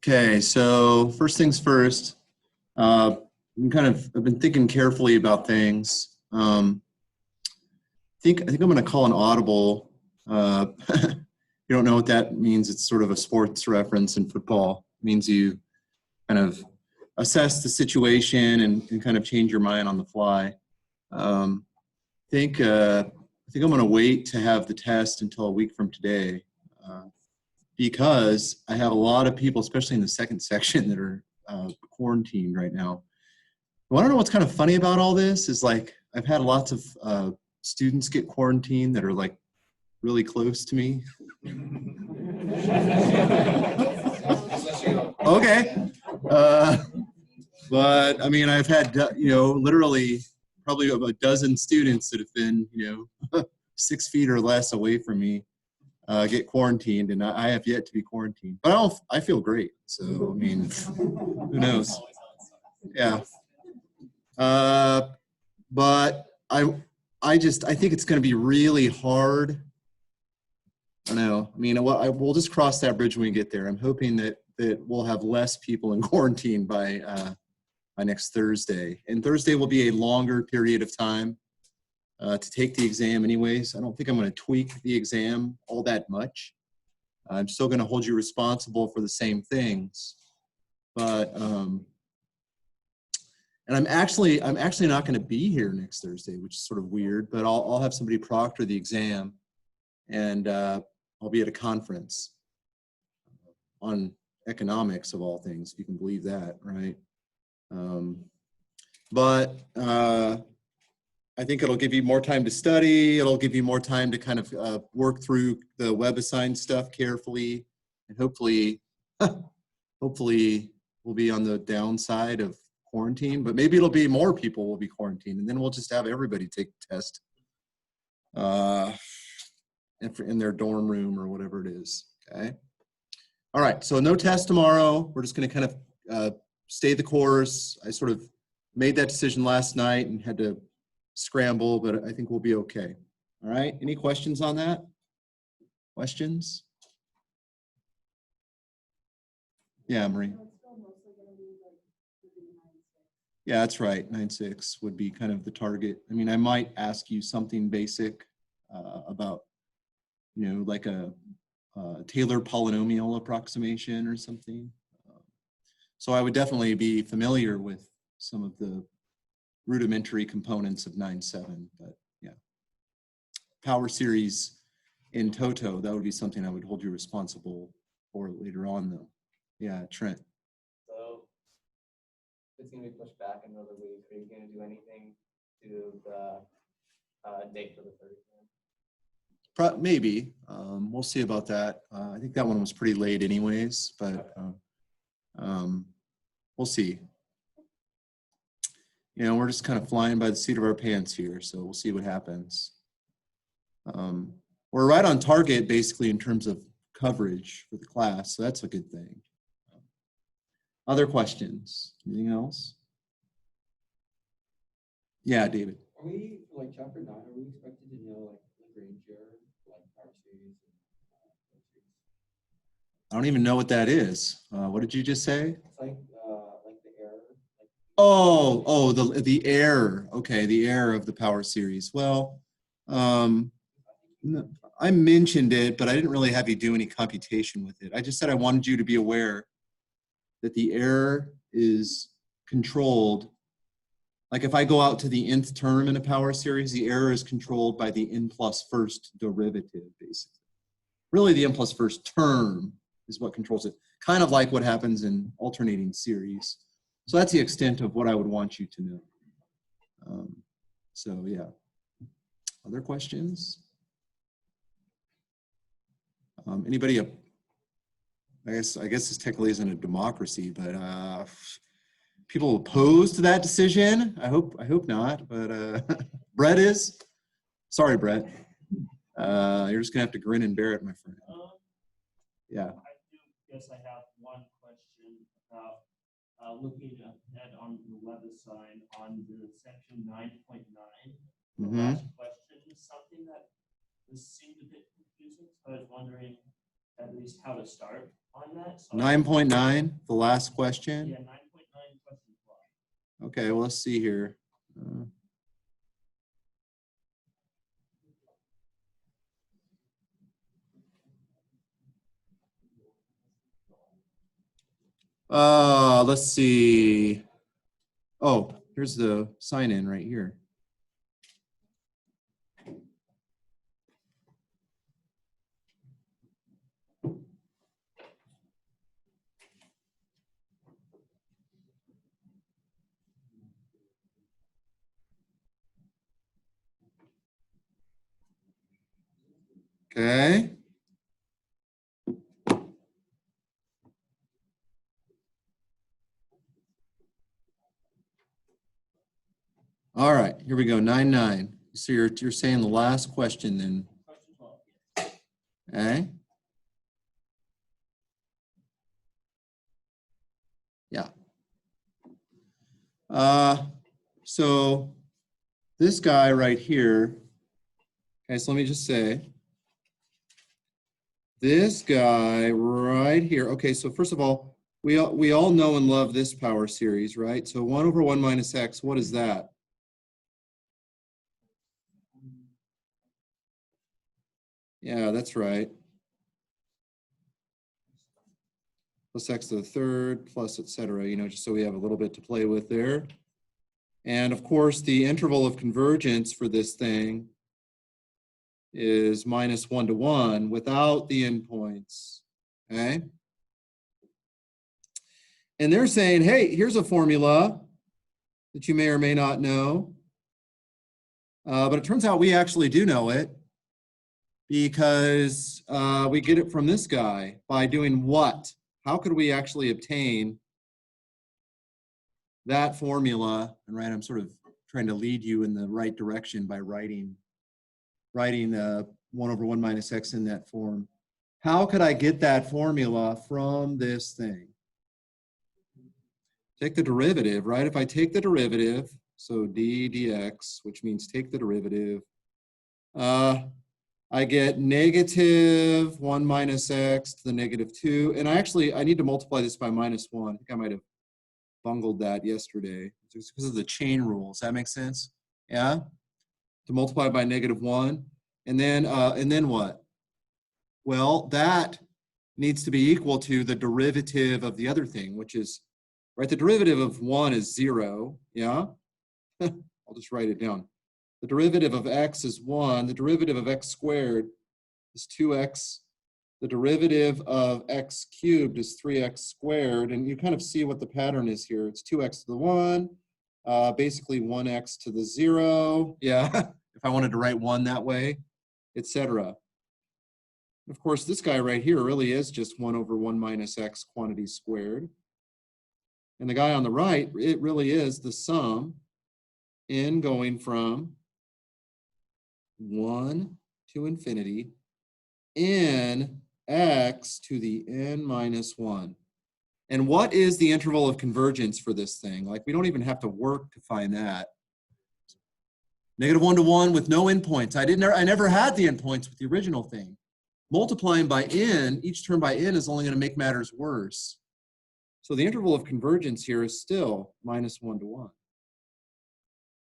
Okay, so first things first, I've been thinking carefully about things. I think I'm going to call an audible. You don't know what that means. It's sort of a sports reference in football. It means you kind of assess the situation and kind of change your mind on the fly. I think I'm going to wait to have the test until a week from today. Because I have a lot of people, especially in the second section, that are quarantined right now. I want to know what's kind of funny about all this is like I've had lots of students get quarantined that are like really close to me. Okay, but I mean I've had literally probably a dozen students that have been 6 feet or less away from me. Get quarantined, and I have yet to be quarantined. But I feel great. So I mean, who knows? Yeah. But I think it's going to be really hard. I know. I mean, we'll just cross that bridge when we get there. I'm hoping that we'll have less people in quarantine by next Thursday, and Thursday will be a longer period of time to take the exam anyways. I don't think I'm going to tweak the exam all that much. I'm still going to hold you responsible for the same things, but and I'm actually not going to be here next Thursday, which is sort of weird, but I'll have somebody proctor the exam, and I'll be at a conference on economics of all things, if you can believe that, right? But I think it'll give you more time to study. It'll give you more time to kind of work through the web assigned stuff carefully, and hopefully we'll be on the downside of quarantine. But maybe it'll be more people will be quarantined, and then we'll just have everybody take the test in their dorm room or whatever it is. Okay. All right. So no test tomorrow. We're just going to kind of stay the course. I sort of made that decision last night and had to scramble, but I think we'll be okay. All right. Any questions on that? Questions? Yeah, Marie. Yeah, that's right. 9.6 would be kind of the target. I mean, I might ask you something basic about, like a Taylor polynomial approximation or something. So I would definitely be familiar with some of the rudimentary components of 9.7, but yeah. Power series in toto, that would be something I would hold you responsible for later on though. Yeah, Trent. So it's going to be pushed back another week. Are you going to do anything to the date for the 30th? Maybe. We'll see about that. I think that one was pretty late anyways, but we'll see. We're just kind of flying by the seat of our pants here, so we'll see what happens. We're right on target, basically, in terms of coverage for the class, so that's a good thing. Other questions? Anything else? Yeah, David. Are we, like chapter 9, are we expected to know, like, Lagrange error, like power series? I don't even know what that is. What did you just say? It's like the error. The error. Okay, the error of the power series. Well, I mentioned it, but I didn't really have you do any computation with it. I just said I wanted you to be aware that the error is controlled. Like if I go out to the nth term in a power series, the error is controlled by the n plus first derivative, basically. Really, the n plus first term is what controls it. Kind of like what happens in alternating series. So that's the extent of what I would want you to know. So yeah. Other questions? Anybody? I guess this technically isn't a democracy, but people opposed to that decision? I hope not. But Brett is. Sorry, Brett. You're just gonna have to grin and bear it, my friend. Yeah. I do guess I have one question about looking at on the web assign on the section 9.9. The last question is something that seemed a bit confusing. So I was wondering at least how to start on that. So 9.9, the last question. Yeah, 9.9 question 12. Okay, well, let's see here. Let's see. Oh, here's the sign in right here. Okay. All right, here we go, 9.9. So you're saying the last question then, Question 12. okay? Yeah. So this guy right here, okay, so let me just say, this guy right here, okay, so first of all, we all know and love this power series, right? So 1 over 1 minus x, what is that? Yeah, that's right. Plus x to the third, plus et cetera, you know, just so we have a little bit to play with there. And of course, the interval of convergence for this thing is minus 1 to 1 without the endpoints, okay? And they're saying, hey, here's a formula that you may or may not know. But it turns out we actually do know it because we get it from this guy by doing what? How could we actually obtain that formula? And right, I'm sort of trying to lead you in the right direction by writing 1 over 1 minus x in that form. How could I get that formula from this thing? Take the derivative, right? If I take the derivative, so d dx, which means take the derivative, I get negative 1 minus x to the negative 2. And I need to multiply this by minus 1. I think I might have bungled that yesterday. Just because of the chain rules. That makes sense? Yeah? To multiply by negative 1. And then what? Well, that needs to be equal to the derivative of the other thing, which is, right, the derivative of 1 is 0, yeah? I'll just write it down. The derivative of x is 1. The derivative of x squared is 2x. The derivative of x cubed is 3x squared. And you kind of see what the pattern is here. It's 2x to the 1, basically 1x to the 0. Yeah, if I wanted to write 1 that way, etc. Of course, this guy right here really is just 1 over 1 minus x quantity squared. And the guy on the right, it really is the sum in going from 1 to infinity in x to the n minus 1. And what is the interval of convergence for this thing? Like, we don't even have to work to find that. Negative 1 to 1 with no endpoints. I never had the endpoints with the original thing. Multiplying by n, each term by n is only going to make matters worse. So the interval of convergence here is still minus 1 to 1.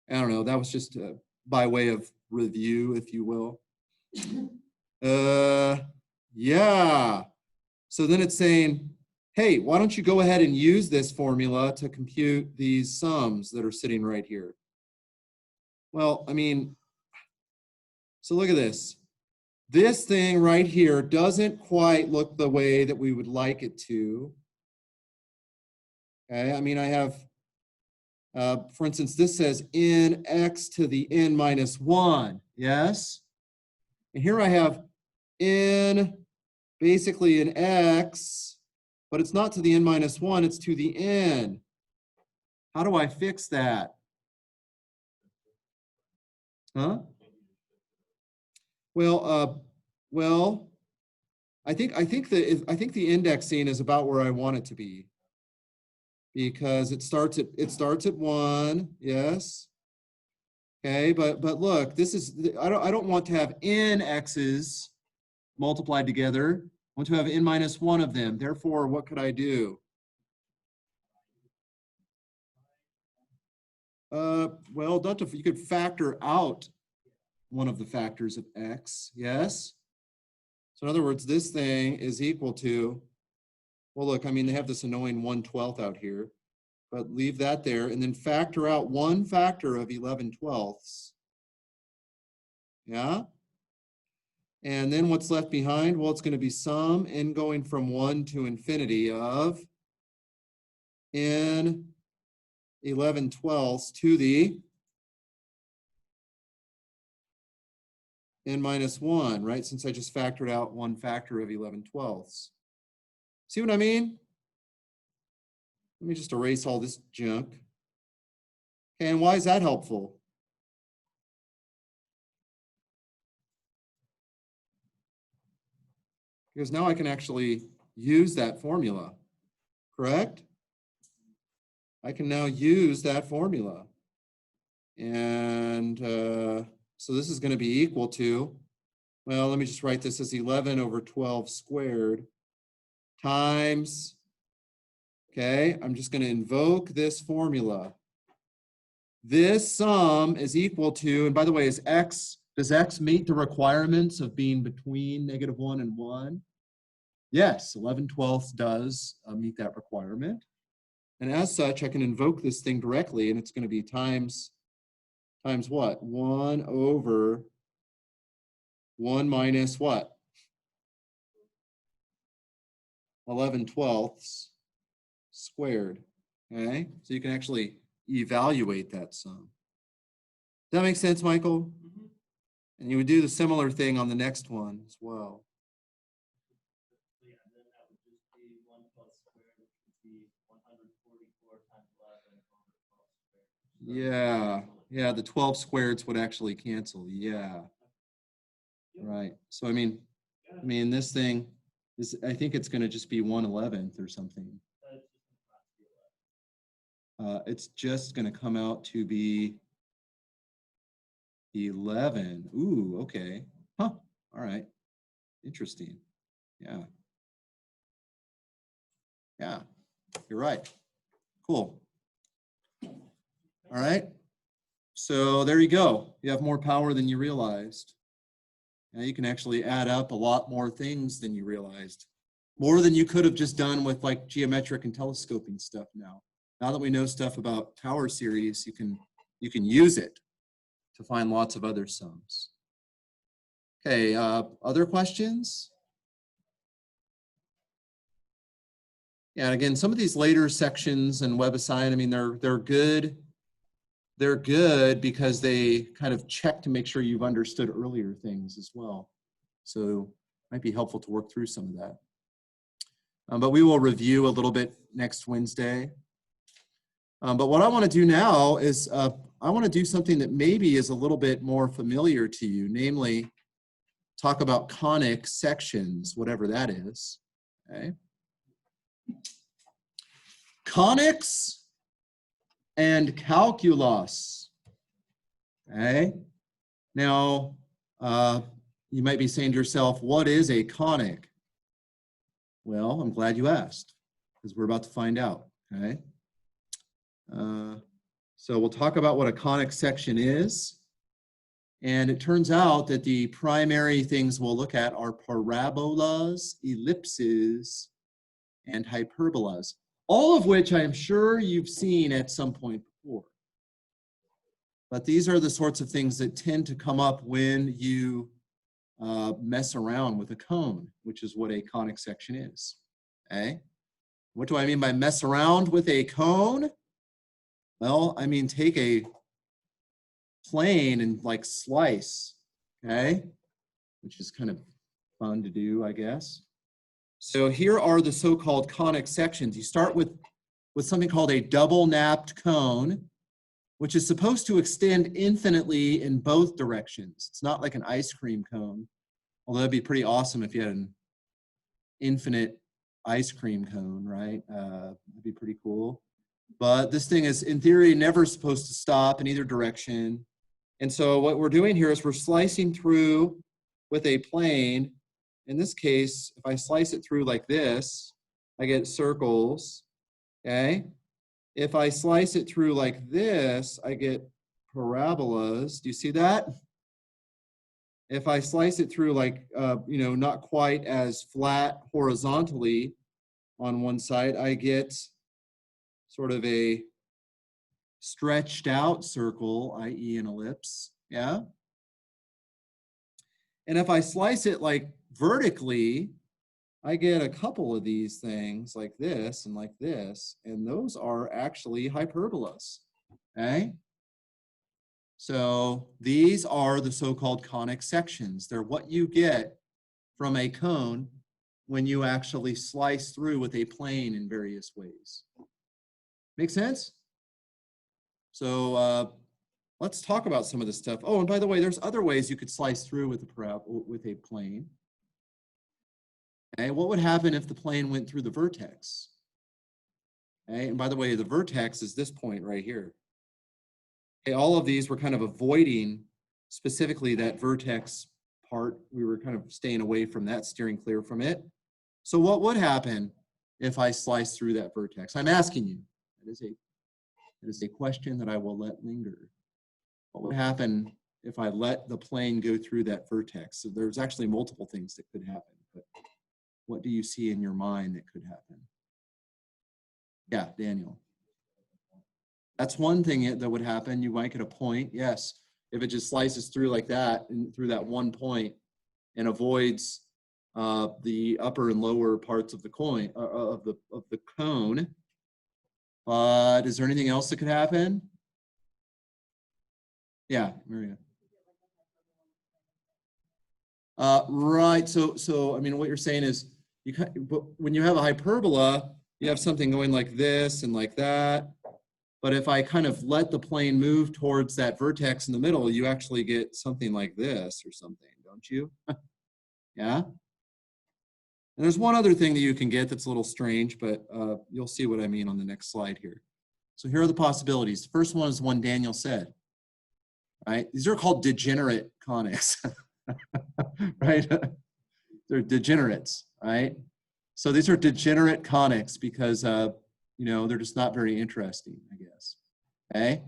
I don't know, that was just by way of review, if you will. Yeah. So then it's saying, hey, why don't you go ahead and use this formula to compute these sums that are sitting right here? Well, I mean, so look at this. This thing right here doesn't quite look the way that we would like it to. Okay, I mean, I have, for instance, this says n x to the n minus 1, yes? And here I have n, basically an x, but it's not to the n minus 1, it's to the n. How do I fix that? Huh? Well, I think the indexing is about where I want it to be, because it starts at 1, yes. Okay, but look, this is, I don't want to have n x's multiplied together. want to have n minus 1 of them. Therefore, what could I do? Well, you could factor out one of the factors of x, yes? So in other words, this thing is equal to, well, look, I mean, they have this annoying 1/12 out here, but leave that there and then factor out one factor of 11/12. Yeah? And then what's left behind? Well, it's going to be sum n going from 1 to infinity of n 11/12 to the n minus 1, right? Since I just factored out one factor of 11/12. See what I mean? Let me just erase all this junk. Okay, and why is that helpful? Because now I can actually use that formula, correct? I can now use that formula. And so this is going to be equal to, well, let me just write this as 11/12 squared times, okay, I'm just going to invoke this formula. This sum is equal to, and by the way, does x meet the requirements of being between -1 and 1? Yes, 11/12 does meet that requirement. And as such, I can invoke this thing directly, and it's going to be times what? 1 over 1 minus what? 11/12 squared. Okay, so you can actually evaluate that sum. Does that make sense, Michael? Mm-hmm. And you would do the similar thing on the next one as well. Yeah, then that would just be 1/12 squared, which would be 144 times 11 over 12 squared. Yeah, the 12 squareds would actually cancel. Yeah, right. So I mean, this thing is, I think it's going to just be 1/11 or something. It's just going to come out to be 11. Ooh, okay. Huh. All right. Interesting. Yeah. Yeah, you're right. Cool. All right. So there you go. You have more power than you realized. Now you can actually add up a lot more things than you realized. More than you could have just done with like geometric and telescoping stuff now. Now that we know stuff about power series, you can use it to find lots of other sums. Okay, other questions? Yeah, and again, some of these later sections in WebAssign, I mean, they're good. They're good because they kind of check to make sure you've understood earlier things as well. So it might be helpful to work through some of that. But we will review a little bit next Wednesday. But what I want to do now is I want to do something that maybe is a little bit more familiar to you, namely talk about conic sections, whatever that is. Okay. Conics and calculus. Okay. Now, you might be saying to yourself, what is a conic? Well, I'm glad you asked, because we're about to find out. Okay. So we'll talk about what a conic section is. And it turns out that the primary things we'll look at are parabolas, ellipses, and hyperbolas, all of which I am sure you've seen at some point before. But these are the sorts of things that tend to come up when you mess around with a cone, which is what a conic section is. Okay? What do I mean by mess around with a cone? Well, I mean take a plane and like slice, okay? Which is kind of fun to do, I guess. So here are the so-called conic sections. You start with something called a double napped cone, which is supposed to extend infinitely in both directions. It's not like an ice cream cone, although that'd be pretty awesome if you had an infinite ice cream cone, right? That'd be pretty cool. But this thing is, in theory, never supposed to stop in either direction. And so what we're doing here is we're slicing through with a plane, in this case, if I slice it through like this, I get circles, okay? If I slice it through like this, I get parabolas. Do you see that? If I slice it through like, you know, not quite as flat horizontally on one side, I get sort of a stretched out circle, i.e. an ellipse, yeah? And if I slice it like vertically, I get a couple of these things like this and like this, and those are actually hyperbolas, okay? So these are the so-called conic sections. They're what you get from a cone when you actually slice through with a plane in various ways. Make sense? So let's talk about some of this stuff. Oh, and by the way, there's other ways you could slice through with a plane. Okay, what would happen if the plane went through the vertex? Okay, and by the way, the vertex is this point right here. Okay, all of these were kind of avoiding specifically that vertex part. We were kind of staying away from that, steering clear from it. So what would happen if I slice through that vertex? I'm asking you. That is a question that I will let linger. What would happen if I let the plane go through that vertex? So there's actually multiple things that could happen, but what do you see in your mind that could happen? Yeah, Daniel. That's one thing that would happen. You might get a point, yes. If it just slices through like that and through that one point and avoids the upper and lower parts of the coin of the cone. But is there anything else that could happen? Yeah, Maria. Right. So I mean, what you're saying is when you have a hyperbola, you have something going like this and like that. But if I kind of let the plane move towards that vertex in the middle, you actually get something like this or something, don't you? Yeah. And there's one other thing that you can get that's a little strange, but you'll see what I mean on the next slide here. So here are the possibilities. The first one is the one Daniel said, right? These are called degenerate conics, right? They're degenerates, right? So these are degenerate conics because, you know, they're just not very interesting, I guess, okay?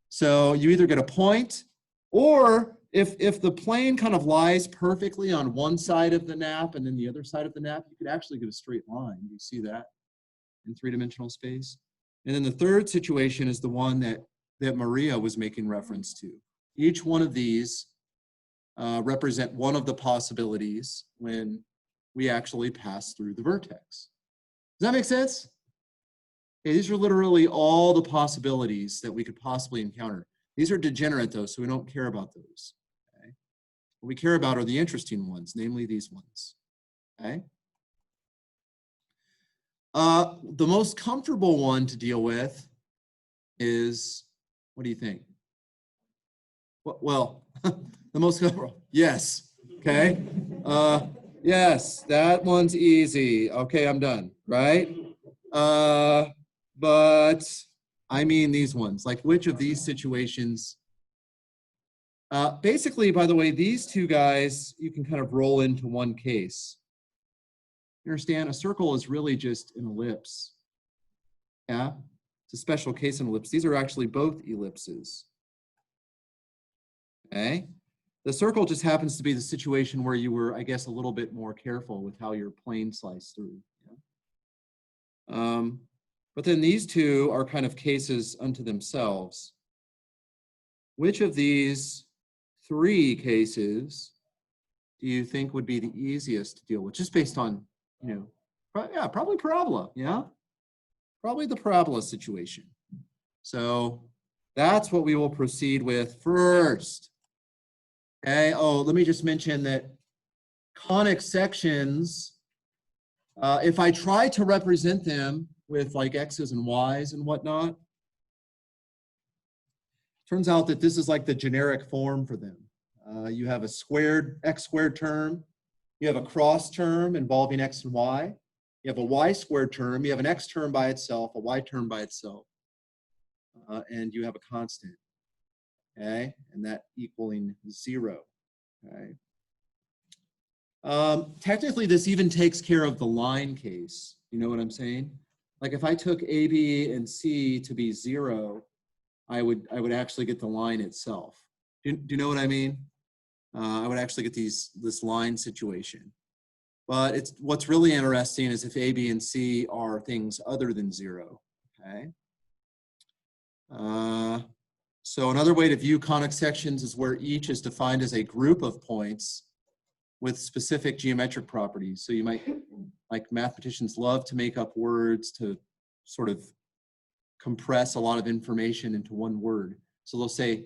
So you either get a point, or if the plane kind of lies perfectly on one side of the nap and then the other side of the nap, you could actually get a straight line. You see that in three-dimensional space? And then the third situation is the one that Maria was making reference to. Each one of these represent one of the possibilities when we actually pass through the vertex. Does that make sense? Okay, these are literally all the possibilities that we could possibly encounter. These are degenerate though, so we don't care about those. Okay? What we care about are the interesting ones, namely these ones. Okay? The most comfortable one to deal with is, what do you think? Well, the most comfortable, yes, okay? Yes, that one's easy. Okay, I'm done, right? But I mean these ones, like which of these situations? Basically, by the way, these two guys, you can kind of roll into one case. You understand? A circle is really just an ellipse. Yeah? It's a special case in ellipse. These are actually both ellipses. Okay? The circle just happens to be the situation where you were, I guess, a little bit more careful with how your plane sliced through. Yeah? But then these two are kind of cases unto themselves. Which of these three cases do you think would be the easiest to deal with? Just based on, you know, yeah, probably parabola, yeah? Probably the parabola situation. So that's what we will proceed with first. Okay, oh, let me just mention that conic sections, if I try to represent them with like X's and Y's and whatnot, turns out that this is like the generic form for them. You have a squared, X squared term. You have a cross term involving X and Y. You have a Y squared term. You have an X term by itself, a Y term by itself. And you have a constant, okay? And that equaling 0, okay? Technically, this even takes care of the line case. You know what I'm saying? Like if I took A, B, and C to be 0, I would actually get the line itself. Do you know what I mean? I would actually get this line situation. But what's really interesting is if A, B, and C are things other than 0. Okay. So another way to view conic sections is where each is defined as a group of points with specific geometric properties. So you might, like mathematicians love to make up words to sort of compress a lot of information into one word. So they'll say,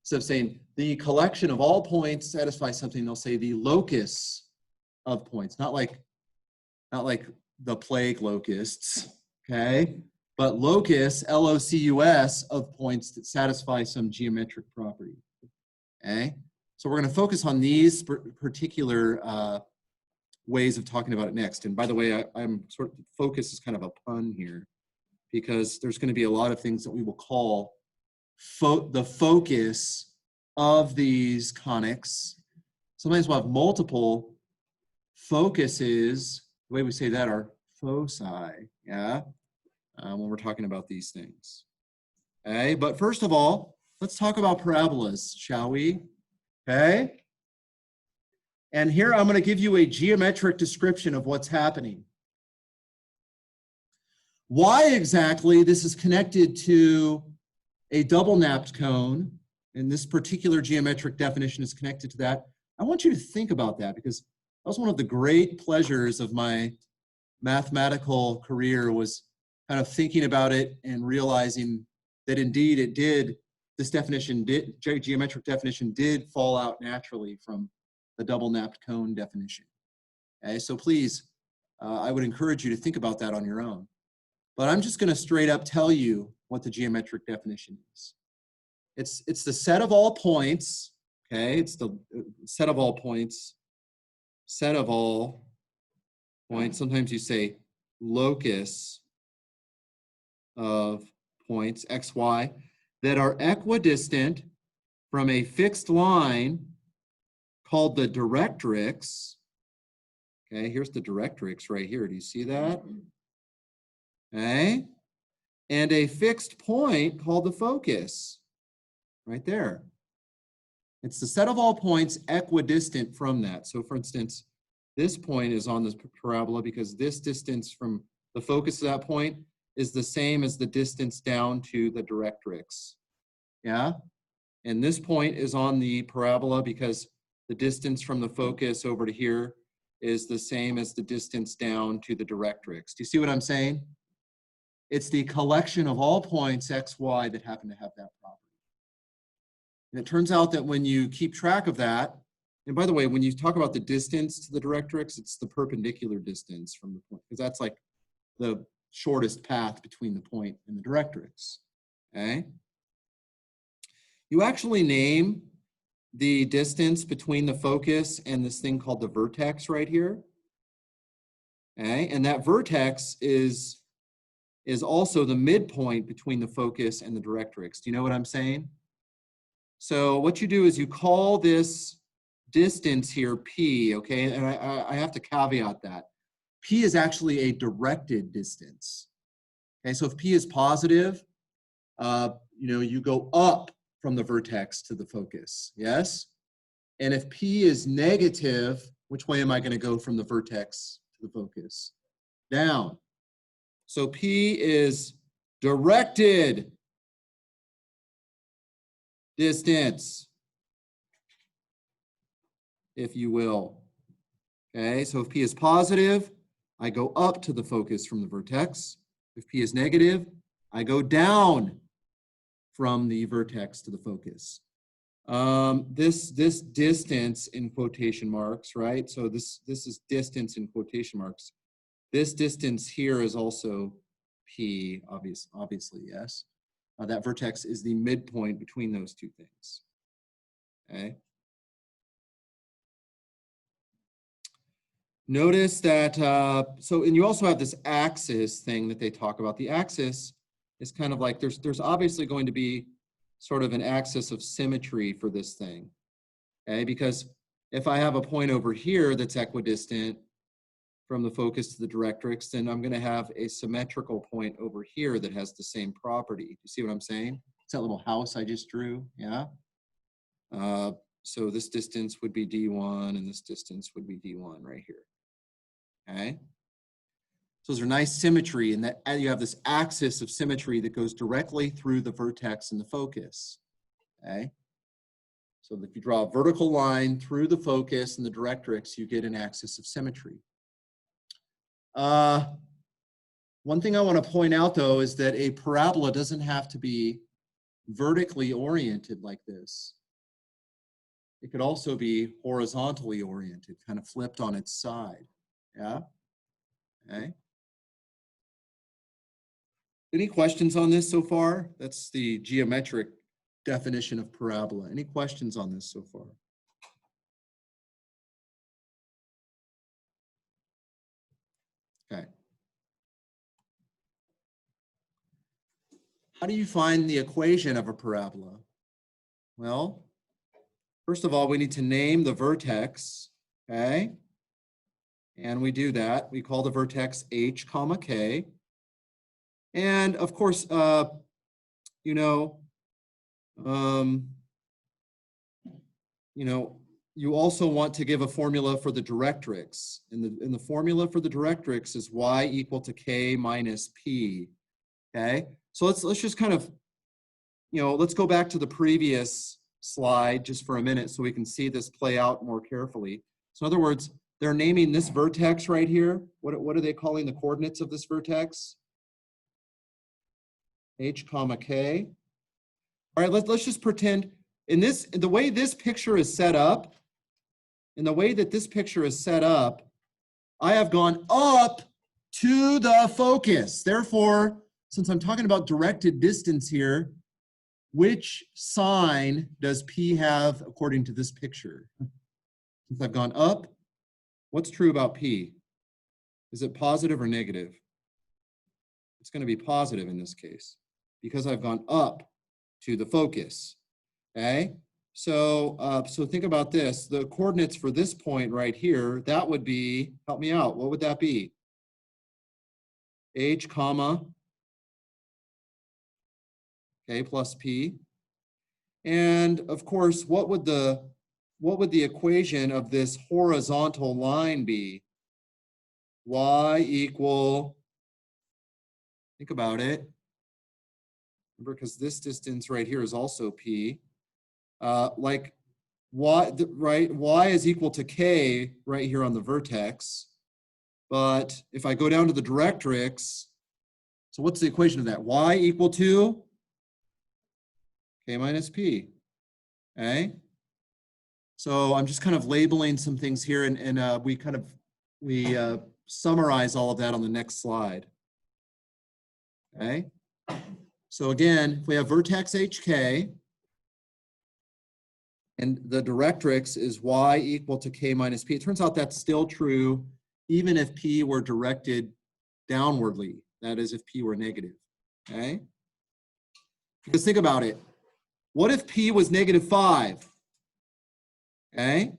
instead of saying the collection of all points satisfies something, they'll say the locus of points, not like the plague locusts, okay? But locus, L-O-C-U-S, of points that satisfy some geometric property, okay? So we're going to focus on these particular ways of talking about it next. And by the way, I'm sort of, focus is kind of a pun here because there's going to be a lot of things that we will call the focus of these conics. Sometimes we'll have multiple focuses. The way we say that are foci, yeah, when we're talking about these things. Okay, but first of all, let's talk about parabolas, shall we? Okay. And here I'm going to give you a geometric description of what's happening. Why exactly this is connected to a double napped cone, and this particular geometric definition is connected to that, I want you to think about that because that was one of the great pleasures of my mathematical career, was kind of thinking about it and realizing that indeed it did, this definition did, geometric definition did fall out naturally from the double napped cone definition. Okay, so please, I would encourage you to think about that on your own. But I'm just going to straight up tell you what the geometric definition is. It's the set of all points, okay? It's the set of all points, sometimes you say locus of points, x, y, that are equidistant from a fixed line called the directrix. Okay, here's the directrix right here. Do you see that? Okay, and a fixed point called the focus, right there. It's the set of all points equidistant from that. So for instance, this point is on this parabola because this distance from the focus of that point is the same as the distance down to the directrix. Yeah? And this point is on the parabola because the distance from the focus over to here is the same as the distance down to the directrix. Do you see what I'm saying? It's the collection of all points x, y that happen to have that property. And it turns out that when you keep track of that, and by the way, when you talk about the distance to the directrix, it's the perpendicular distance from the point, because that's like the shortest path between the point and the directrix, okay? You actually name the distance between the focus and this thing called the vertex right here, okay? And that vertex is also the midpoint between the focus and the directrix. Do you know what I'm saying? So what you do is you call this distance here P, okay? And I have to caveat that. P is actually a directed distance. Okay, so if P is positive, you go up from the vertex to the focus, yes? And if P is negative, which way am I going to go from the vertex to the focus? Down. So P is directed distance, if you will. Okay, so if P is positive, I go up to the focus from the vertex. If P is negative, I go down from the vertex to the focus. This distance in quotation marks, right? So this is distance in quotation marks. This distance here is also P, obviously, yes. That vertex is the midpoint between those two things, okay? Notice that, and you also have this axis thing that they talk about. The axis is kind of like, there's obviously going to be sort of an axis of symmetry for this thing, okay? Because if I have a point over here that's equidistant from the focus to the directrix, then I'm going to have a symmetrical point over here that has the same property. You see what I'm saying? It's that little house I just drew, yeah? So this distance would be D1, and this distance would be D1 right here, okay? So those are nice symmetry, and that you have this axis of symmetry that goes directly through the vertex and the focus, okay? So if you draw a vertical line through the focus and the directrix, you get an axis of symmetry. One thing I want to point out, though, is that a parabola doesn't have to be vertically oriented like this. It could also be horizontally oriented, kind of flipped on its side. Yeah? Okay. Any questions on this so far? That's the geometric definition of parabola. Any questions on this so far? Okay. How do you find the equation of a parabola? Well, first of all, we need to name the vertex, okay? And we do that. We call the vertex H comma K. And of course, you also want to give a formula for the directrix. And the formula for the directrix is y equal to k minus p. Okay, so let's just kind of, let's go back to the previous slide just for a minute so we can see this play out more carefully. So in other words, they're naming this vertex right here. What are they calling the coordinates of this vertex? H comma K. All right, let's just pretend the way this picture is set up, I have gone up to the focus. Therefore, since I'm talking about directed distance here, which sign does P have according to this picture? Since I've gone up, what's true about P? Is it positive or negative? It's going to be positive in this case because I've gone up to the focus. Okay, so think about this. The coordinates for this point right here, that would be, help me out, what would that be? H comma K plus P. And of course, what would the equation of this horizontal line be? Y equal, think about it. Remember, because this distance right here is also P. Like y, right? Y is equal to K right here on the vertex. But if I go down to the directrix, so what's the equation of that? Y equal to K minus P. Okay. So I'm just kind of labeling some things here, and we summarize all of that on the next slide. Okay. So again, if we have vertex HK, and the directrix is y equal to k minus p. It turns out that's still true even if p were directed downwardly. That is, if p were negative, okay? Because think about it. What if p was -5? Okay?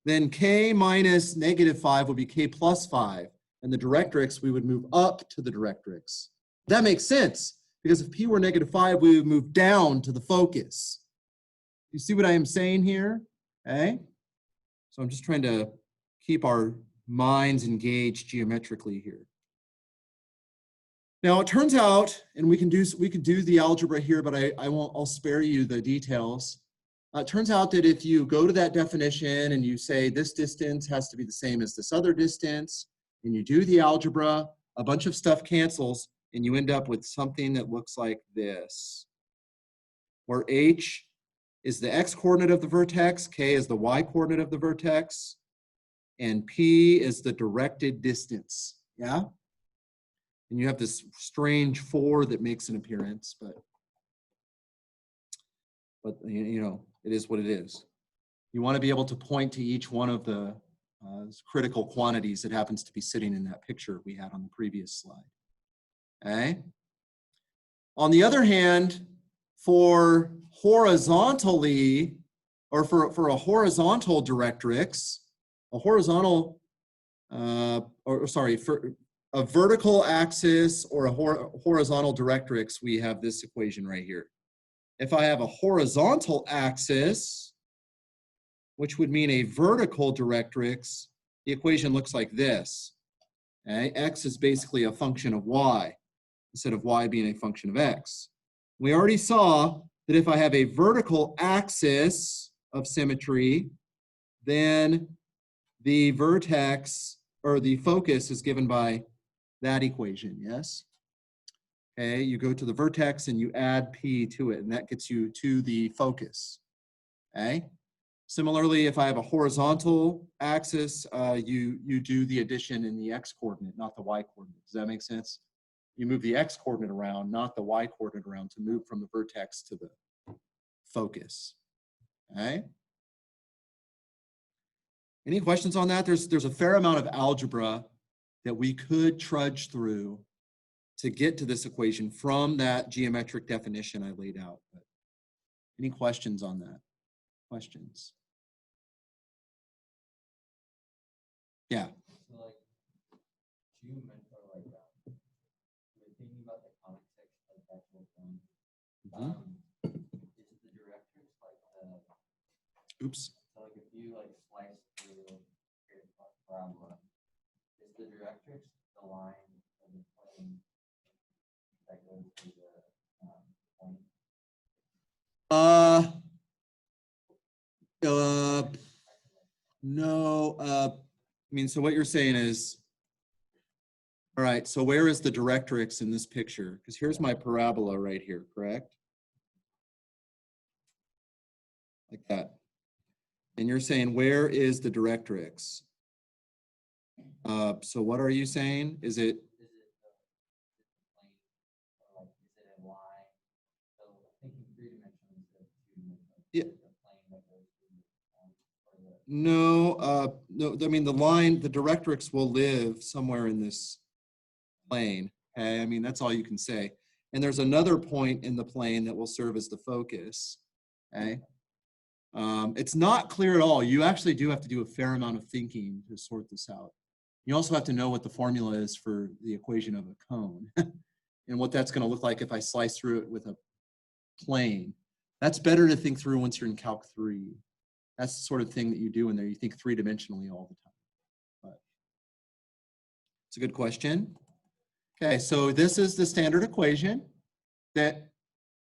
Then k minus -5 would be k plus 5. And the directrix, we would move up to the directrix. That makes sense, because if p were -5, we would move down to the focus. You see what I am saying here? Okay? So I'm just trying to keep our minds engaged geometrically here. Now it turns out, and we can do the algebra here, but I'll spare you the details. It turns out that if you go to that definition and you say this distance has to be the same as this other distance, and you do the algebra, a bunch of stuff cancels, and you end up with something that looks like this, where h is the x-coordinate of the vertex, k is the y-coordinate of the vertex, and p is the directed distance, yeah? And you have this strange 4 that makes an appearance, but you know, it is what it is. You want to be able to point to each one of the critical quantities that happens to be sitting in that picture we had on the previous slide, okay? On the other hand, for horizontally or for a horizontal directrix, a horizontal, or sorry, for a vertical axis or a horizontal directrix, we have this equation right here. If I have a horizontal axis, which would mean a vertical directrix, the equation looks like this. Okay? X is basically a function of y, instead of y being a function of x. We already saw that if I have a vertical axis of symmetry, then the vertex or the focus is given by that equation, yes? Okay, you go to the vertex and you add p to it, and that gets you to the focus, okay? Similarly, if I have a horizontal axis, you do the addition in the x-coordinate, not the y-coordinate. Does that make sense? You move the x-coordinate around, not the y-coordinate around, to move from the vertex to the focus, okay? Any questions on that? There's a fair amount of algebra that we could trudge through to get to this equation from that geometric definition I laid out. But any questions on that? Questions? Yeah. So like, geometry, or like, we're thinking about the conic section of the actual point. Is the directrix like the, Oops. so like if you like slice through a parabola, is the directrix the line of the plane that goes to the point? No, I mean, so what you're saying is, all right, so where is the directrix in this picture? Because here's my parabola right here, correct? Like that. And you're saying, where is the directrix? So what are you saying? Is it? Is it the plane, or like is it a line? So thinking 3 dimensional instead of 2 dimensional. Yeah. Is it the plane that goes through the point, or the No, no, I mean, the line, the directrix will live somewhere in this plane. Okay, I mean, that's all you can say. And there's another point in the plane that will serve as the focus. Okay. It's not clear at all. You actually do have to do a fair amount of thinking to sort this out. You also have to know what the formula is for the equation of a cone and what that's going to look like if I slice through it with a plane. That's better to think through once you're in Calc 3. That's the sort of thing that you do in there. You think 3-dimensionally all the time. But it's a good question. Okay, so this is the standard equation that,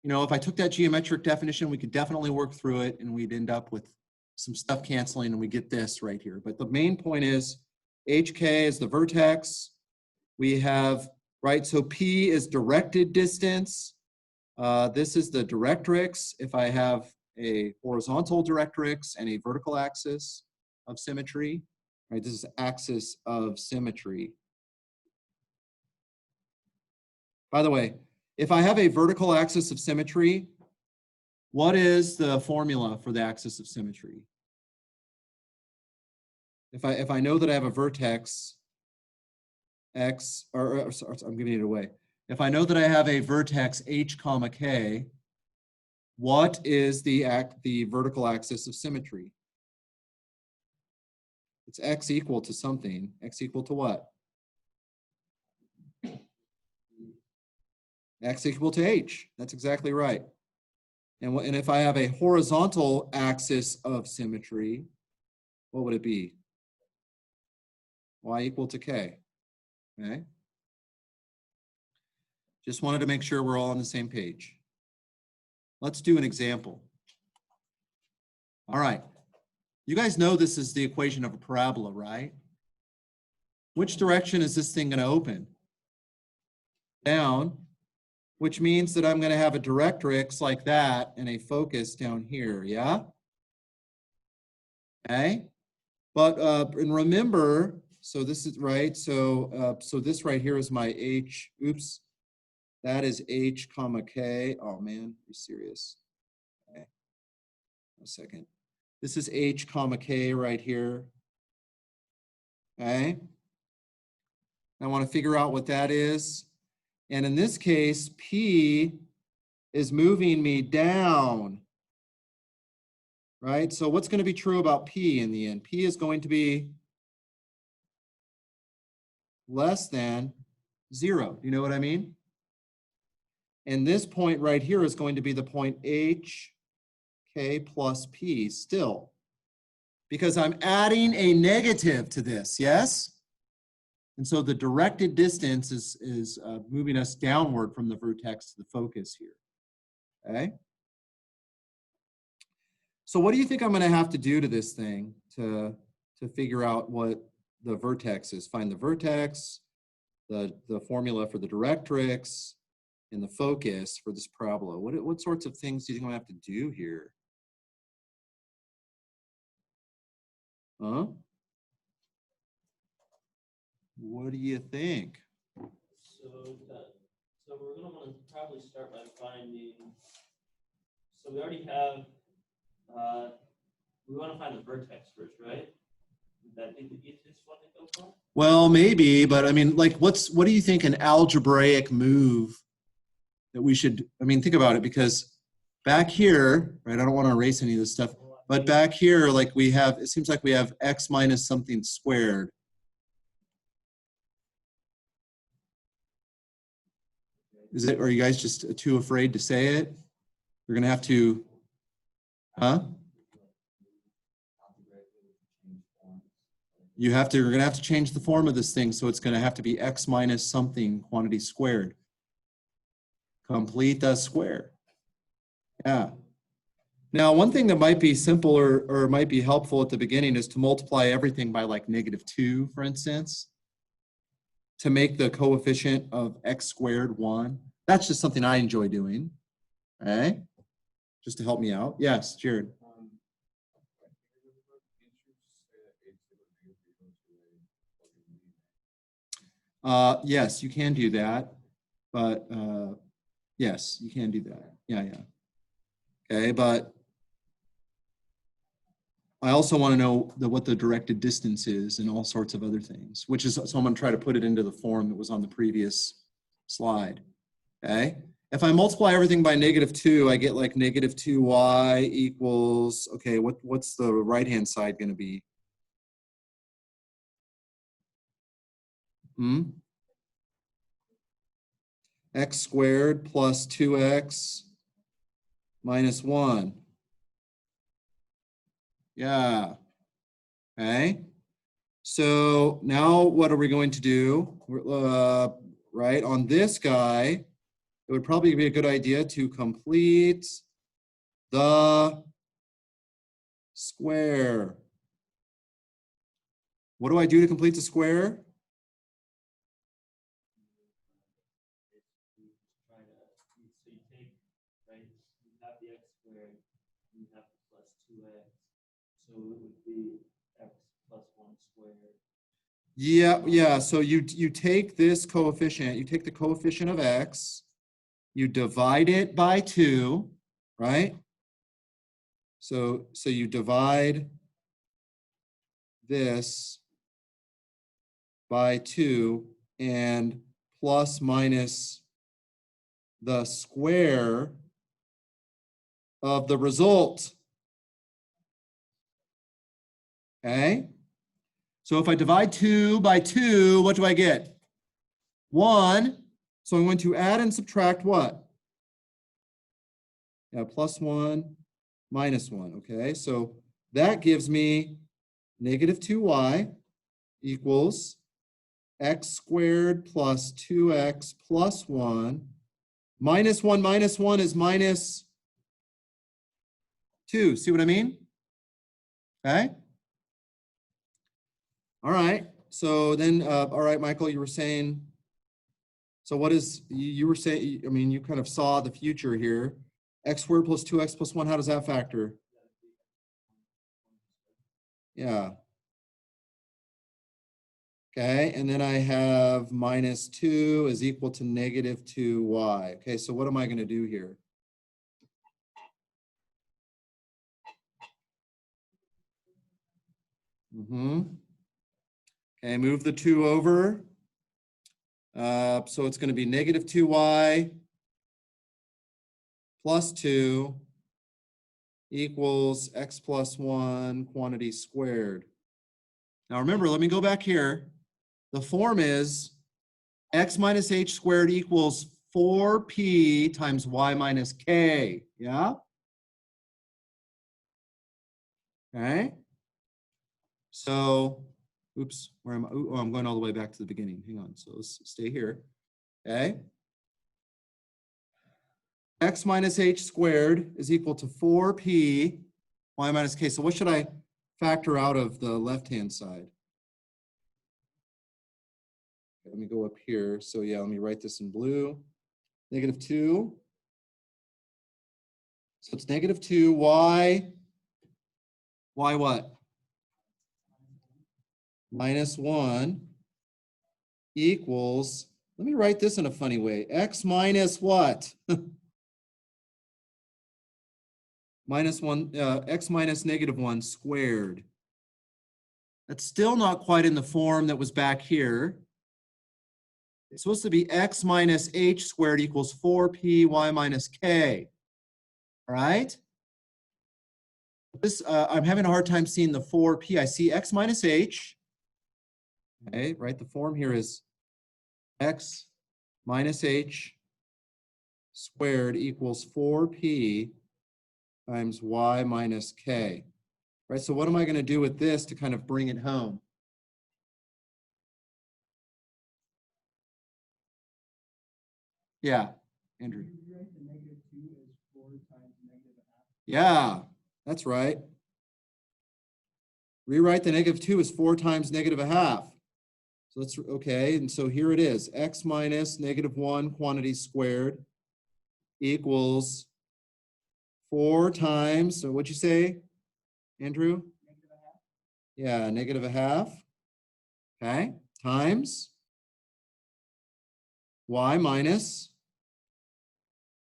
you know, if I took that geometric definition, we could definitely work through it and we'd end up with some stuff canceling and we get this right here. But the main point is HK is the vertex. We have, right, so P is directed distance. This is the directrix. If I have a horizontal directrix and a vertical axis of symmetry, right, this is axis of symmetry. By the way, if I have a vertical axis of symmetry, what is the formula for the axis of symmetry? If I know that I have a vertex x, or sorry, I'm giving it away. If I know that I have a vertex h comma k, what is the vertical axis of symmetry? It's x equal to something. X equal to what? X equal to h. That's exactly right. And if I have a horizontal axis of symmetry, what would it be? Y equal to k. Okay. Just wanted to make sure we're all on the same page. Let's do an example. All right. You guys know this is the equation of a parabola, right? Which direction is this thing going to open? Down, which means that I'm going to have a directrix like that and a focus down here, yeah? Okay. But and remember, so this is right. So so this right here is my h. Oops, that is h comma k. Oh man, be serious. Okay, a second. This is h comma k right here. Okay. I want to figure out what that is, and in this case, p is moving me down. right? So what's going to be true about P in the end? P is going to be less than 0. You know what I mean? And this point right here is going to be the point H, K plus P still. Because I'm adding a negative to this, yes? And so the directed distance is moving us downward from the vertex to the focus here, okay? So what do you think I'm going to have to do to this thing to figure out what the vertex is? Find the vertex, the formula for the directrix, and the focus for this parabola. What sorts of things do you think I'm going to have to do here? Huh? What do you think? So we're gonna want to probably start by finding, so we already have, we want to find the vertex first, right? Would that be the easiest one to go for? Well, maybe, but I mean, like, what do you think an algebraic move that we should, I mean, think about it, because back here, right, I don't want to erase any of this stuff, but back here, like we have, it seems like we have x minus something squared. Is it, are you guys just too afraid to say it? You're going to have to, huh? You're going to have to change the form of this thing, so it's going to have to be x minus something quantity squared. Complete the square. Yeah. Now, one thing that might be simple or might be helpful at the beginning is to multiply everything by like -2, for instance, to make the coefficient of x squared 1. That's just something I enjoy doing, okay? Just to help me out. Yes, Jared. Yes, you can do that, but yes, you can do that. Yeah. Okay, but I also want to know what the directed distance is and all sorts of other things, which is, so I'm going to try to put it into the form that was on the previous slide. Okay, if I multiply everything by -2, I get like -2y equals, okay, what's the right-hand side going to be? X squared plus 2x minus 1. Yeah. Okay. So now what are we going to do? Right, on this guy, it would probably be a good idea to complete the square. What do I do to complete the square? So you take, right, you have the x squared, you have the plus 2x, so it would be x plus 1 squared. Yeah. So you take this coefficient, you take the coefficient of x, you divide it by 2, right? So you divide this by 2 and plus minus the square of the result. Okay? So if I divide 2 by 2, what do I get? 1. So I'm going to add and subtract what? Yeah, plus 1, minus 1. Okay, so that gives me -2y equals x squared plus 2x plus 1. Minus 1 minus 1 is minus 2. See what I mean? Okay. All right. So then, all right, Michael, you were saying, so what is, you were saying, I mean, you kind of saw the future here. X squared plus 2x plus 1, how does that factor? Yeah. Okay, and then I have minus 2 is equal to -2y. Okay, so what am I going to do here? Okay, move the 2 over. So it's going to be -2y plus 2 equals x plus 1 quantity squared. Now remember, let me go back here. The form is x minus h squared equals 4p times y minus k. Yeah? Okay. So, oops, where am I? Oh, I'm going all the way back to the beginning. Hang on. So let's stay here. Okay. X minus h squared is equal to 4p y minus k. So what should I factor out of the left-hand side? Let me go up here. So yeah, let me write this in blue. -2. So it's -2 y what? -1 equals, let me write this in a funny way. X minus what? -1, x minus -1 squared. That's still not quite in the form that was back here. It's supposed to be x minus h squared equals 4p y minus k. All right? This, I'm having a hard time seeing the 4p. I see x minus h. Okay, right? The form here is x minus h squared equals 4p times y minus k. Right, so what am I going to do with this to kind of bring it home? Yeah, Andrew. Yeah, that's right. Rewrite the -2 as 4 times -1/2. So let's, okay, and so here it is. X minus -1 quantity squared equals 4 times, so what'd you say, Andrew? Yeah, -1/2. Okay, times y minus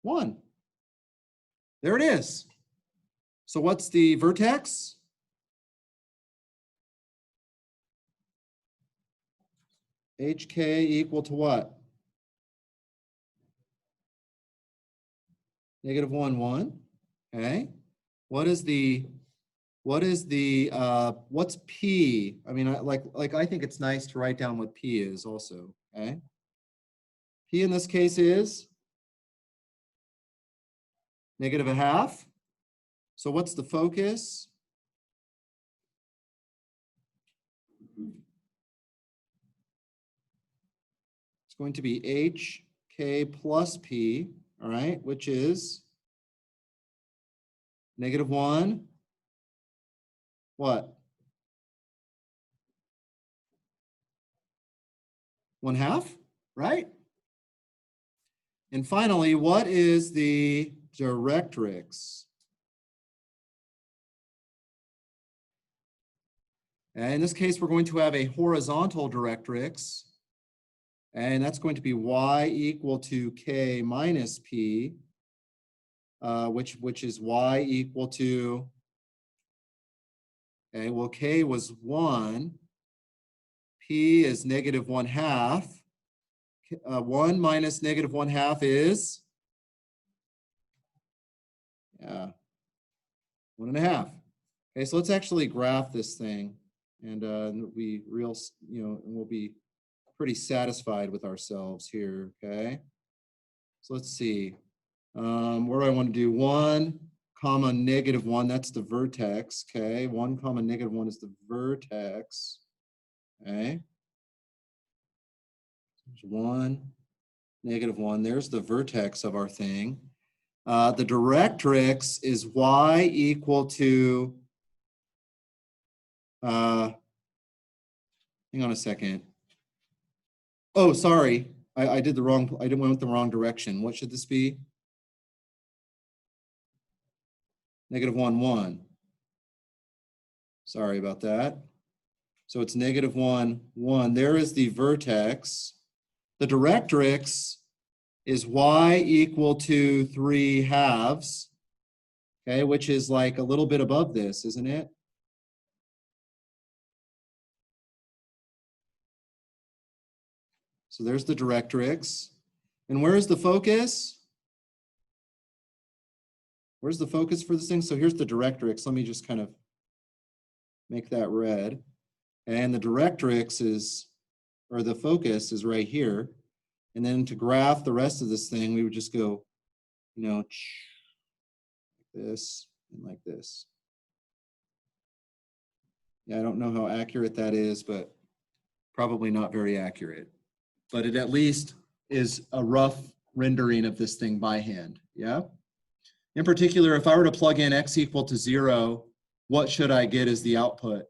1. There it is. So what's the vertex? HK equal to what? -1, 1. Okay. What's P? I mean, I think it's nice to write down what P is also. Okay. P in this case is -1/2. So what's the focus? It's going to be HK plus P, all right, which is -1, what? 1/2, right? And finally, what is the directrix? And in this case, we're going to have a horizontal directrix, and that's going to be y equal to k minus p, which is y equal to, okay, well, k was 1, p is -1/2. 1 minus -1/2 is, yeah, 1.5. Okay, so let's actually graph this thing, and we real, and we'll be pretty satisfied with ourselves here. Okay, so let's see. Where do I want to do 1, -1? That's the vertex. Okay, 1, -1 is the vertex. Okay, there's 1, -1. There's the vertex of our thing. The directrix is y equal to, hang on a second. Oh, sorry. I did the wrong, I went the wrong direction. What should this be? -1, 1. Sorry about that. So it's -1, 1. There is the vertex. The directrix is y equal to 3/2, okay, which is like a little bit above this, isn't it? So there's the directrix. And where is the focus? Where's the focus for this thing? So here's the directrix. Let me just kind of make that red. And the directrix is, or the focus is right here. And then to graph the rest of this thing, we would just go, you know, like this and like this. Yeah, I don't know how accurate that is, but probably not very accurate. But it at least is a rough rendering of this thing by hand, yeah? In particular, if I were to plug in x equal to 0, what should I get as the output?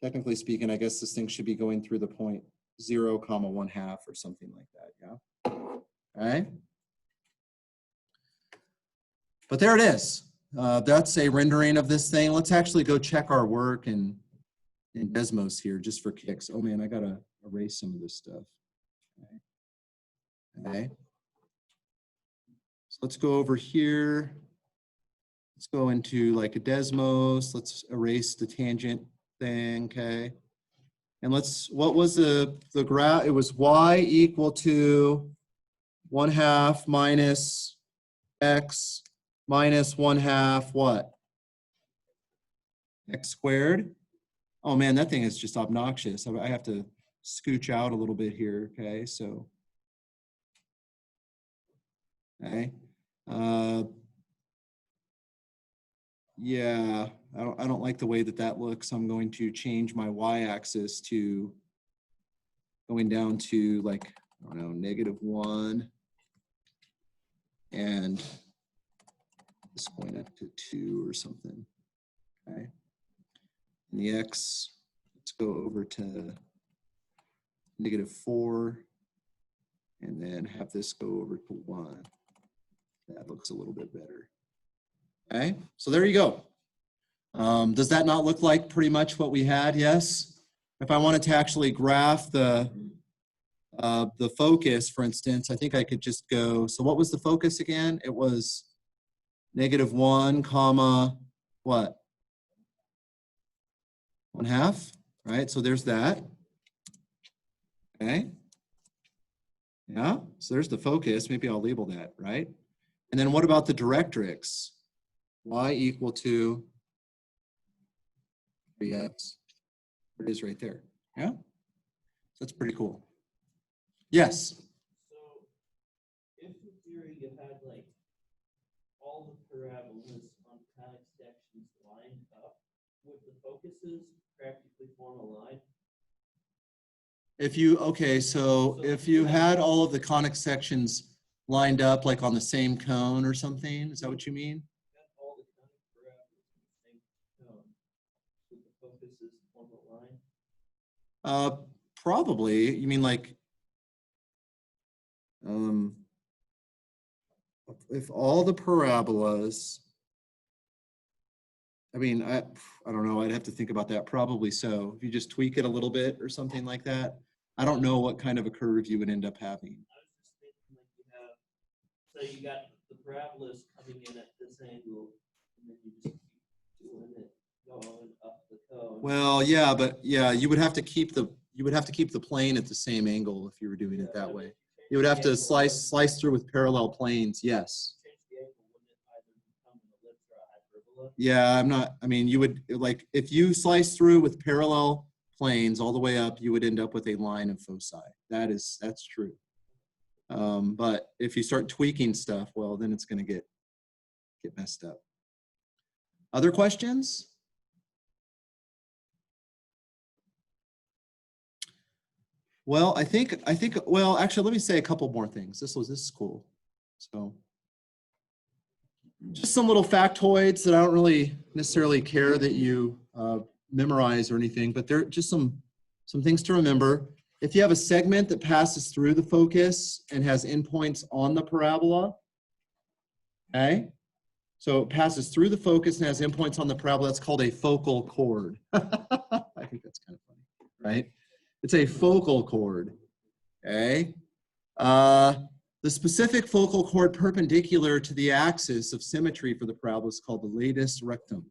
Technically speaking, I guess this thing should be going through the point 0, 1/2 or something like that, yeah? All right? But there it is. That's a rendering of this thing. Let's actually go check our work in Desmos here just for kicks. Oh man, I gotta erase some of this stuff. Okay. So let's go over here. Let's go into like a Desmos. Let's erase the tangent thing, okay? And let's, what was the graph? It was y equal to 1/2 minus x minus 1/2 what? X squared. Oh man, that thing is just obnoxious. I have to scooch out a little bit here, okay? So, okay. Yeah, I don't like the way that that looks. I'm going to change my y-axis to going down to like, I don't know, -1 and this going up to 2 or something, okay? And the x, let's go over to -4 and then have this go over to 1. That looks a little bit better. Okay, so there you go. Does that not look like pretty much what we had? Yes. If I wanted to actually graph the focus, for instance, I think I could just go, so what was the focus again? It was -1, comma, what? 1/2, right? So there's that. Okay. Yeah, so there's the focus. Maybe I'll label that, right? And then what about the directrix? Y equal to 3x. It is right there. Yeah, that's pretty cool. Yes. So if in theory you had like all the parabolas on conic sections lined up, would the focuses practically form a line? If you, okay, so if you had all of the conic sections lined up like on the same cone or something, is that what you mean? Got all the conic parabolas in the same cone, would the focuses form a line? Probably. You mean like, if all the parabolas, I mean, I don't know. I'd have to think about that. Probably so. If you just tweak it a little bit or something like that. I don't know what kind of a curve you would end up having. I was just thinking like you have, so you got the parabolas coming in at this angle, and then you just keep doing it going up the cone. Well, yeah, but yeah, you would have to keep the plane at the same angle if you were doing it that way. You would have to slice through with parallel planes. Yes. Yeah, I'm not, I mean, you would, like, if you slice through with parallel planes all the way up, you would end up with a line of foci. That's true. But if you start tweaking stuff, well, then it's going to get messed up. Other questions? Well, I think, well, actually, let me say a couple more things. This is cool. So just some little factoids that I don't really necessarily care that you memorize or anything, but they're just some things to remember. If you have a segment that passes through the focus and has endpoints on the parabola, okay? So it passes through the focus and has endpoints on the parabola, that's called a focal chord. I think that's kind of funny, right? It's a focal chord, okay? The specific focal chord perpendicular to the axis of symmetry for the parabola is called the latus rectum.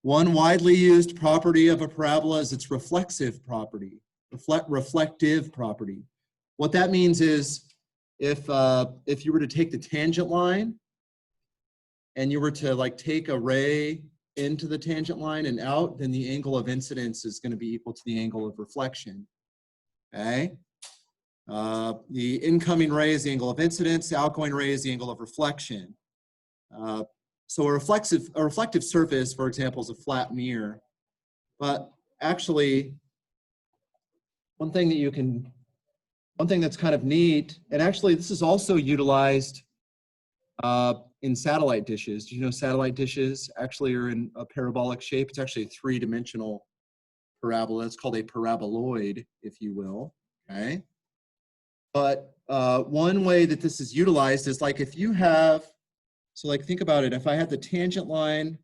One widely used property of a parabola is its reflexive property, reflective property. What that means is if you were to take the tangent line and you were to like take a ray into the tangent line and out, then the angle of incidence is going to be equal to the angle of reflection. Okay. The incoming ray is the angle of incidence. The outgoing ray is the angle of reflection. So a reflective surface, for example, is a flat mirror. But actually, one thing that's kind of neat, and actually this is also utilized in satellite dishes. Do you know satellite dishes actually are in a parabolic shape? It's actually a three-dimensional parabola. It's called a paraboloid, if you will. Okay. But one way that this is utilized is like if you have, so like think about it, if I had the tangent line,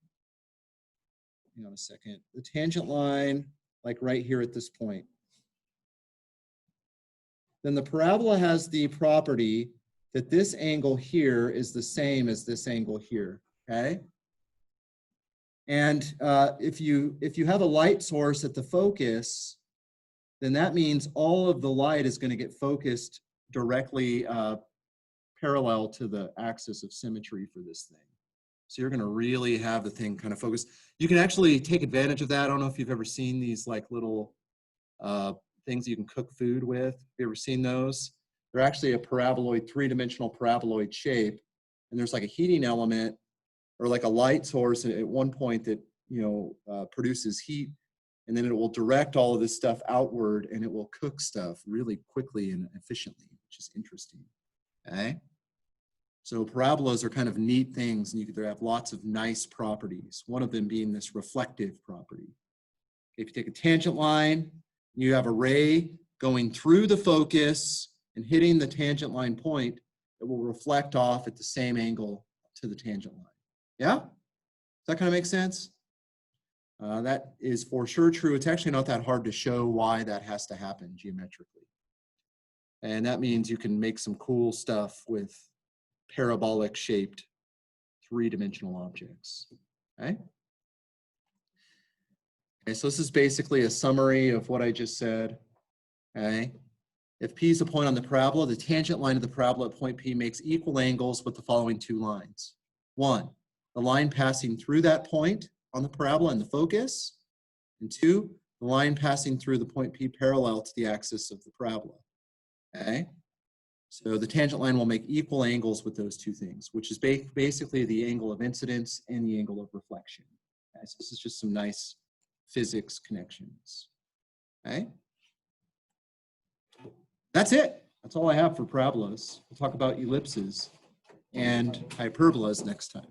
hang on a second, the tangent line like right here at this point, then the parabola has the property that this angle here is the same as this angle here, okay? And if you have a light source at the focus, then that means all of the light is going to get focused directly parallel to the axis of symmetry for this thing. So you're going to really have the thing kind of focused. You can actually take advantage of that. I don't know if you've ever seen these like little things you can cook food with. Have you ever seen those? They're actually a paraboloid, three-dimensional paraboloid shape. And there's like a heating element or like a light source at one point that, produces heat. And then it will direct all of this stuff outward and it will cook stuff really quickly and efficiently, which is interesting. Okay. So parabolas are kind of neat things, and they have lots of nice properties, one of them being this reflective property. If you take a tangent line, you have a ray going through the focus and hitting the tangent line point, it will reflect off at the same angle to the tangent line. Yeah? Does that kind of make sense? That is for sure true. It's actually not that hard to show why that has to happen geometrically. And that means you can make some cool stuff with parabolic shaped three-dimensional objects. Okay? Okay, so this is basically a summary of what I just said. Okay? If P is a point on the parabola, the tangent line of the parabola at point P makes equal angles with the following two lines. One, the line passing through that point on the parabola in the focus. And two, the line passing through the point P parallel to the axis of the parabola. Okay? So the tangent line will make equal angles with those two things, which is basically the angle of incidence and the angle of reflection. Okay? So this is just some nice physics connections. Okay? That's it. That's all I have for parabolas. We'll talk about ellipses and hyperbolas next time.